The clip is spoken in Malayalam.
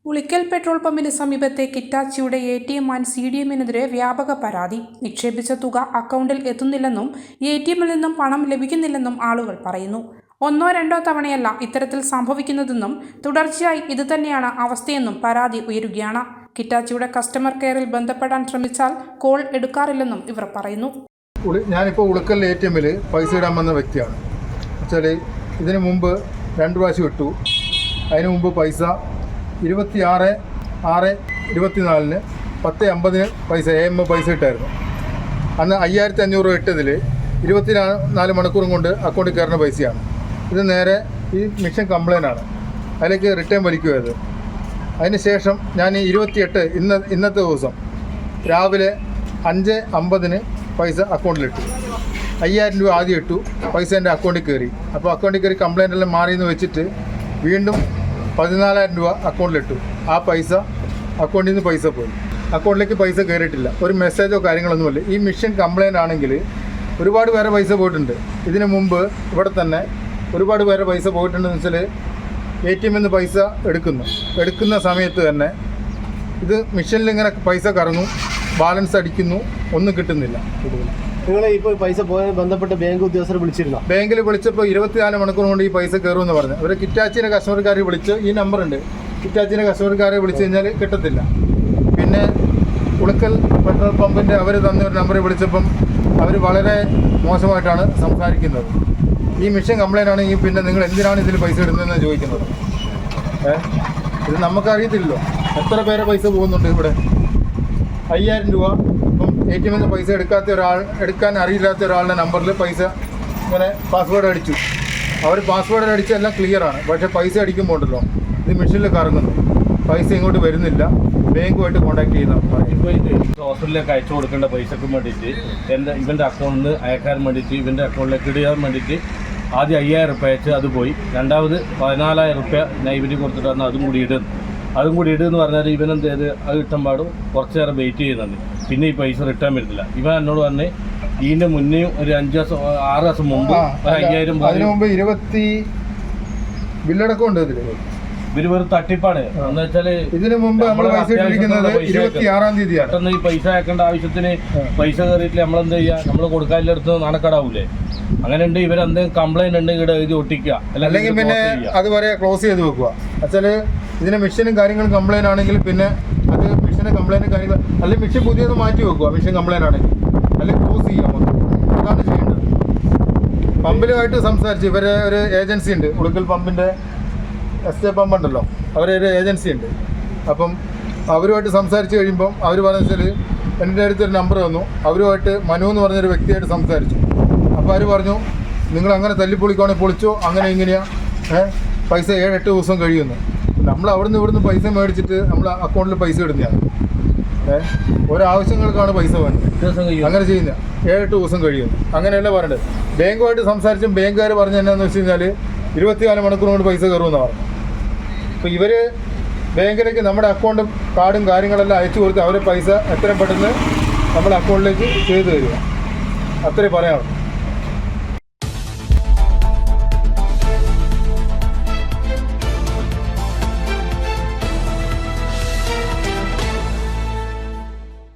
ഉളിക്കൽ പെട്രോൾ പമ്പിന് സമീപത്തെ കിറ്റാച്ചിയുടെ ATM ആൻഡ് CDMനെതിരെ വ്യാപക പരാതി. നിക്ഷേപിച്ച തുക അക്കൗണ്ടിൽ എത്തുന്നില്ലെന്നും ATMിൽ നിന്നും പണം ലഭിക്കുന്നില്ലെന്നും ആളുകൾ പറയുന്നു. ഒന്നോ രണ്ടോ തവണയല്ല ഇത്തരത്തിൽ സംഭവിക്കുന്നതെന്നും തുടർച്ചയായി ഇതുതന്നെയാണ് അവസ്ഥയെന്നും പരാതി ഉയരുകയാണ്. കിറ്റാച്ചിയുടെ കസ്റ്റമർ കെയറിൽ ബന്ധപ്പെടാൻ ശ്രമിച്ചാൽ കോൾ എടുക്കാറില്ലെന്നും ഇവർ പറയുന്നു. ഞാനിപ്പോൾ ഉളിക്കൽ ATMിൽ പൈസ ഇടാൻ വന്ന വ്യക്തിയാണ്. വെച്ചാൽ ഇതിനു മുമ്പ് 2 പ്രാവശ്യം ഇട്ടു. അതിന് മുമ്പ് പൈസ 26/6/24 10:50 പൈസ AM പൈസ ഇട്ടായിരുന്നു. അന്ന് 5500 ഇട്ടതിൽ 24 മണിക്കൂറും കൊണ്ട് അക്കൗണ്ടിൽ കയറുന്ന പൈസയാണ്. ഇത് നേരെ ഈ മിഷൻ കംപ്ലൈൻ്റ് ആണ്. അതിലേക്ക് റിട്ടേൺ വലിക്കുകയത്. അതിന് ശേഷം ഞാൻ 28 ഇന്നത്തെ ദിവസം രാവിലെ 5:50 പൈസ അക്കൗണ്ടിലിട്ടു. 5000 രൂപ ആദ്യം ഇട്ടു. പൈസ എൻ്റെ അക്കൗണ്ടിൽ കയറി. അപ്പോൾ അക്കൗണ്ടിൽ കയറി കംപ്ലൈൻ്റ് എല്ലാം മാറിയെന്ന് വെച്ചിട്ട് വീണ്ടും 14,000 രൂപ അക്കൗണ്ടിലിട്ടു. ആ പൈസ അക്കൗണ്ടിൽ നിന്ന് പൈസ പോയി. അക്കൗണ്ടിലേക്ക് പൈസ കയറിയിട്ടില്ല. ഒരു മെസ്സേജോ കാര്യങ്ങളൊന്നുമില്ല. ഈ മിഷൻ കംപ്ലൈൻ്റ് ആണെങ്കിൽ ഒരുപാട് പേരെ പൈസ പോയിട്ടുണ്ട്. ഇതിനു മുമ്പ് ഇവിടെ തന്നെ ഒരുപാട് പേരെ പൈസ പോയിട്ടുണ്ടെന്ന് വെച്ചാൽ ATMിൽ നിന്ന് പൈസ എടുക്കുന്ന സമയത്ത് തന്നെ ഇത് മിഷനിൽ ഇങ്ങനെ പൈസ കറങ്ങും, ബാലൻസ് അടിക്കുന്നു, ഒന്നും കിട്ടുന്നില്ല. നിങ്ങളെ ഇപ്പോൾ പൈസ പോയ ബന്ധപ്പെട്ട് ബാങ്ക് ഉദ്യോഗസ്ഥരെ വിളിച്ചിരുന്നു? ബാങ്കിൽ വിളിച്ചപ്പോൾ 24 മണിക്കൂർ കൊണ്ട് ഈ പൈസ കയറുമെന്ന് പറഞ്ഞു. അവർ കിറ്റാച്ചിൻ്റെ കസ്റ്റമർക്കാരെ വിളിച്ച്, ഈ നമ്പറുണ്ട്, കിറ്റാച്ചിൻ്റെ കസ്റ്റമർക്കാരെ വിളിച്ച് കഴിഞ്ഞാൽ കിട്ടത്തില്ല. പിന്നെ ഉളിക്കൽ പെട്രോൾ പമ്പിൻ്റെ അവർ തന്ന ഒരു നമ്പറിൽ വിളിച്ചപ്പം അവർ വളരെ മോശമായിട്ടാണ് സംസാരിക്കുന്നത്. ഈ മിഷൻ കംപ്ലൈൻ്റ് ആണെങ്കിൽ പിന്നെ നിങ്ങൾ എന്തിനാണ് ഇതിൽ പൈസ ഇടുന്നതെന്ന് ചോദിക്കുന്നത്. ഇത് നമുക്കറിയത്തില്ലല്ലോ എത്ര പേരെ പൈസ പോകുന്നുണ്ട്. ഇവിടെ 5000 രൂപ ഇപ്പം ATMിൽ നിന്ന് പൈസ എടുക്കാൻ അറിയില്ലാത്ത ഒരാളുടെ നമ്പറിൽ പൈസ ഇങ്ങനെ പാസ്വേഡ് അടിച്ചു. അവർ പാസ്വേഡ് അടിച്ച് എല്ലാം ക്ലിയറാണ്. പക്ഷേ പൈസ അടിക്കുമ്പോൾ ഉണ്ടല്ലോ ഇത് മെഷീനിൽ കറങ്ങുന്നു, പൈസ ഇങ്ങോട്ട് വരുന്നില്ല. ബാങ്കുമായിട്ട് കോൺടാക്ട് ചെയ്യുന്ന ഇപ്പോൾ ഇത് ഹോസ്പിറ്റലിലേക്ക് അയച്ചു കൊടുക്കേണ്ട പൈസക്ക് വേണ്ടിയിട്ട് ഇവൻ്റെ അക്കൗണ്ടിൽ നിന്ന് അയക്കാൻ വേണ്ടിയിട്ട് ഇവൻ്റെ അക്കൗണ്ടിലേക്ക് ഇടാൻ വേണ്ടിയിട്ട് ആദ്യം 5000 രൂപ അയച്ച് അത് പോയി. രണ്ടാമത് 14,000 രൂപ നൈബിന് കൊടുത്തിട്ട് വന്ന് അതും കൂടി ഇടുമെന്ന് പറഞ്ഞാൽ ഇവൻ എന്ത് ചെയ്ത് അത് ഇട്ടുമ്പാടും കുറച്ച് നേരം വെയിറ്റ് ചെയ്യുന്നുണ്ട്. പിന്നെ ഈ പൈസ റിട്ടേൺ വരുന്നില്ല. ഇവൻ എന്നോട് പറഞ്ഞ് ഇതിൻ്റെ മുന്നേയും ഒരു 6 ദിവസം മുമ്പ് 5000 അതിന് മുമ്പ് 20 ബില്ലടക്കം ഉണ്ട്. ഇവര് വെറും തട്ടിപ്പാണ്. എന്ന് വെച്ചാൽ ഇതിനു മുമ്പ് നമ്മൾ പൈസ ഇട്ടിരിക്കുന്നത് 26-ാം തീയതിയാണ്. പെട്ടെന്ന് ഈ പൈസ അയക്കേണ്ട ആവശ്യത്തിന് പൈസ കയറിയിട്ട് നമ്മളെന്ത് ചെയ്യുക, നമ്മൾ കൊടുക്കാനില്ലെടുത്ത് നാണക്കടാവൂലേ? അങ്ങനെ ഉണ്ട്. ഇവരെന്തെങ്കിലും കംപ്ലൈന്റ് ഉണ്ടെങ്കിൽ ഇവിടെ എഴുതി ഒട്ടിക്കുക, അല്ലെങ്കിൽ പിന്നെ അതുവരെ ക്ലോസ് ചെയ്ത് വെക്കുക. വെച്ചാൽ ഇതിന് മെഷീനും കാര്യങ്ങളും കംപ്ലൈന്റ് ആണെങ്കിൽ പിന്നെ അത് മെഷീന് കംപ്ലൈന്റ് കാര്യങ്ങൾ, അല്ലെങ്കിൽ മെഷീൻ പുതിയത് മാറ്റി വെക്കുക. മെഷീൻ കംപ്ലൈന്റ് ആണെങ്കിൽ അല്ലെങ്കിൽ ക്ലോസ് ചെയ്യാം. അതാണ് ചെയ്യേണ്ടത്. പമ്പിലുമായിട്ട് സംസാരിച്ച് ഇവരെ ഒരു ഏജൻസി ഉണ്ട്, ഉളിക്കൽ പമ്പിൻ്റെ SJ പമ്പ് ഉണ്ടല്ലോ, അവരൊരു ഏജൻസി ഉണ്ട്. അപ്പം അവരുമായിട്ട് സംസാരിച്ച് കഴിയുമ്പം അവർ പറഞ്ഞാൽ എൻ്റെ അടുത്തൊരു നമ്പർ തന്നു. അവരുമായിട്ട് മനു എന്ന് പറഞ്ഞൊരു വ്യക്തിയായിട്ട് സംസാരിച്ചു. അപ്പോൾ അവർ പറഞ്ഞു നിങ്ങൾ അങ്ങനെ തല്ലിപ്പൊളിക്കുവാണെങ്കിൽ പൊളിച്ചോ, അങ്ങനെ ഇങ്ങനെയാണ്, പൈസ 7-8 ദിവസം കഴിയുന്നു. നമ്മൾ അവിടുന്ന് ഇവിടുന്ന് പൈസ മേടിച്ചിട്ട് നമ്മൾ അക്കൗണ്ടിൽ പൈസ ഇടുന്നതാണ്. ഒരാവശ്യങ്ങൾക്കാണ് പൈസ വേണ്ടത്. അങ്ങനെ ചെയ്യുന്ന 7-8 ദിവസം കഴിയുന്നു. അങ്ങനെയല്ല പറയേണ്ടത്. ബാങ്കുമായിട്ട് സംസാരിച്ചും ബാങ്കുകാർ പറഞ്ഞ എന്നാന്ന് വെച്ച് കഴിഞ്ഞാൽ 24 മണിക്കൂർ കൊണ്ട് പൈസ കയറുമെന്ന് പറഞ്ഞു. അപ്പോൾ ഇവർ ബാങ്കിലേക്ക് നമ്മുടെ അക്കൗണ്ടും കാർഡും കാര്യങ്ങളെല്ലാം അയച്ചു കൊടുത്ത് അവരെ പൈസ എത്രയും പെട്ടെന്ന് നമ്മുടെ അക്കൗണ്ടിലേക്ക് ചെയ്തു തരിക. അത്രേ പറയാനുള്ളൂ.